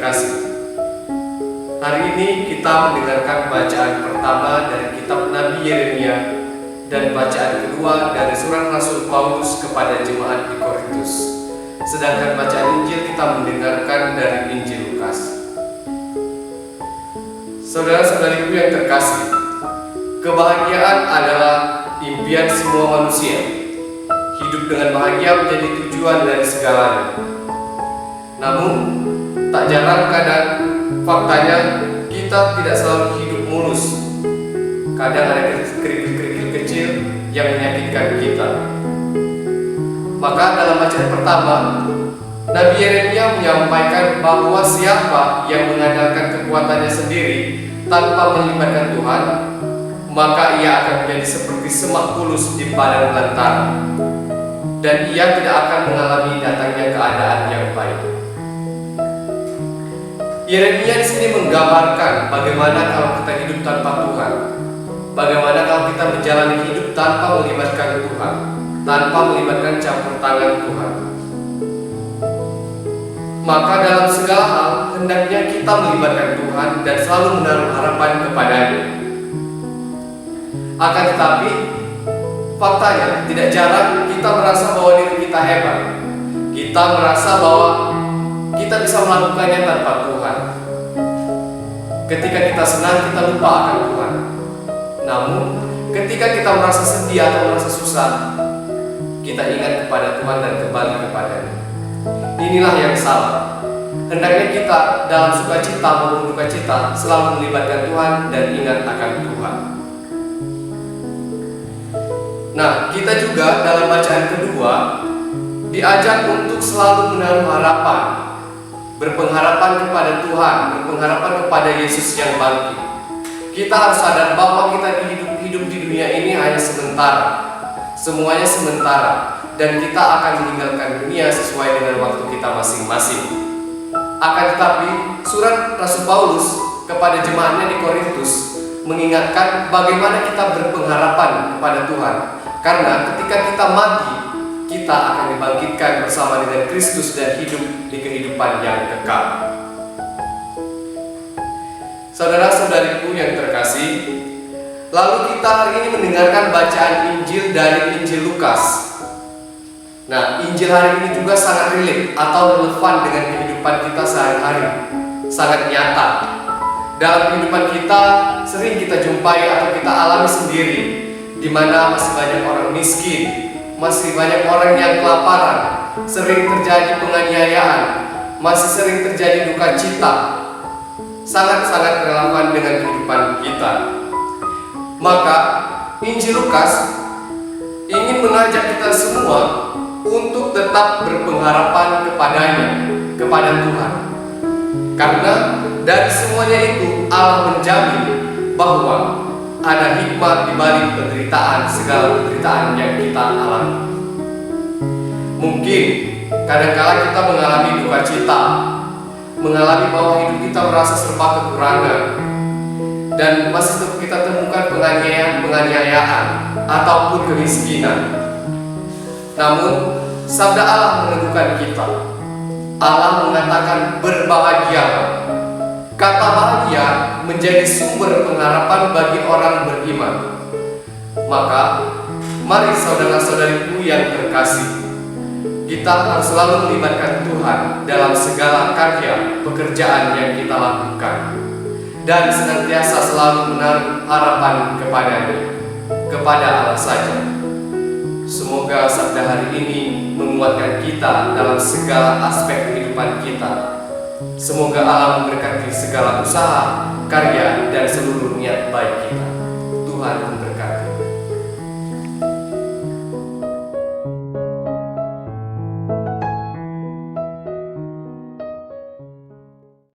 terkasih, hari ini kita mendengarkan bacaan pertama dari kitab Nabi Yeremia dan bacaan kedua dari surat Rasul Paulus kepada jemaat di Korintus. Sedangkan bacaan Injil kita mendengarkan dari Injil Lukas. Saudara-saudariku yang terkasih, kebahagiaan adalah impian semua manusia. Hidup dengan bahagia menjadi tujuan dari segalanya. Namun, tak jarang kadang faktanya kita tidak selalu hidup mulus. Kadang ada kerikil-kerikil kecil yang menyakitkan kita. Maka dalam bacaan pertama, Nabi Yeremia menyampaikan bahwa siapa yang mengandalkan kekuatannya sendiri tanpa melibatkan Tuhan, maka ia akan menjadi seperti semak bulus di padang belantara, dan ia tidak akan mengalami datangnya keadaan yang baik. Yeremia di sini menggambarkan bagaimana kalau kita hidup tanpa Tuhan, bagaimana kalau kita menjalani hidup tanpa melibatkan Tuhan, tanpa melibatkan campur tangan Tuhan. Maka dalam segala hal hendaknya kita melibatkan Tuhan dan selalu menaruh harapan kepadanya. Akan tetapi faktanya tidak jarang kita merasa bahwa diri kita hebat. Kita merasa bahwa kita bisa melakukannya tanpa Tuhan. Ketika kita senang, kita lupa akan Tuhan. Namun ketika kita merasa sedih atau merasa susah, kita ingat kepada Tuhan dan kembali kepadanya. Inilah yang salah. Hendaknya kita dalam sukacita maupun dukacita selalu melibatkan Tuhan dan ingat akan Tuhan. Nah, kita juga dalam bacaan kedua diajak untuk selalu menaruh harapan, berpengharapan kepada Tuhan, berpengharapan kepada Yesus yang bangkit. Kita harus sadar bahwa kita hidup di dunia ini hanya sementara, semuanya sementara. Dan kita akan meninggalkan dunia sesuai dengan waktu kita masing-masing. Akan tetapi, surat Rasul Paulus kepada jemaatnya di Korintus mengingatkan bagaimana kita berpengharapan kepada Tuhan. Karena ketika kita mati, kita akan dibangkitkan bersama dengan Kristus dan hidup di kehidupan yang kekal. Saudara-saudariku yang terkasih, lalu kita hari ini mendengarkan bacaan Injil dari Injil Lukas. Nah, Injil hari ini juga sangat relate atau relevan dengan kehidupan kita sehari-hari, sangat nyata. Dalam kehidupan kita sering kita jumpai atau kita alami sendiri, di mana masih banyak orang miskin, masih banyak orang yang kelaparan, sering terjadi penganiayaan, masih sering terjadi duka cita. Sangat-sangat relevan dengan kehidupan kita. Maka Injil Lukas ingin mengajak kita semua untuk tetap berpengharapan kepadanya, kepada Tuhan. Karena dari semuanya itu Allah menjamin bahwa ada hikmat di balik penderitaan, segala penderitaan yang kita alami. Mungkin kadang-kala kita mengalami duka cita, mengalami bahwa hidup kita merasa serba kekurangan, dan masih kita temukan penganiayaan ataupun kemiskinan. Namun sabda Allah meneguhkan kita. Allah mengatakan berbahagialah. Kata bahagia menjadi sumber pengharapan bagi orang beriman. Maka mari saudara-saudariku yang terkasih, kita harus selalu melibatkan Tuhan dalam segala karya pekerjaan yang kita lakukan, dan senantiasa selalu menaruh harapan kepadanya, kepada Allah saja. Semoga sabda hari ini menguatkan kita dalam segala aspek kehidupan kita. Semoga Allah memberkati segala usaha, karya, dan seluruh niat baik kita. Tuhan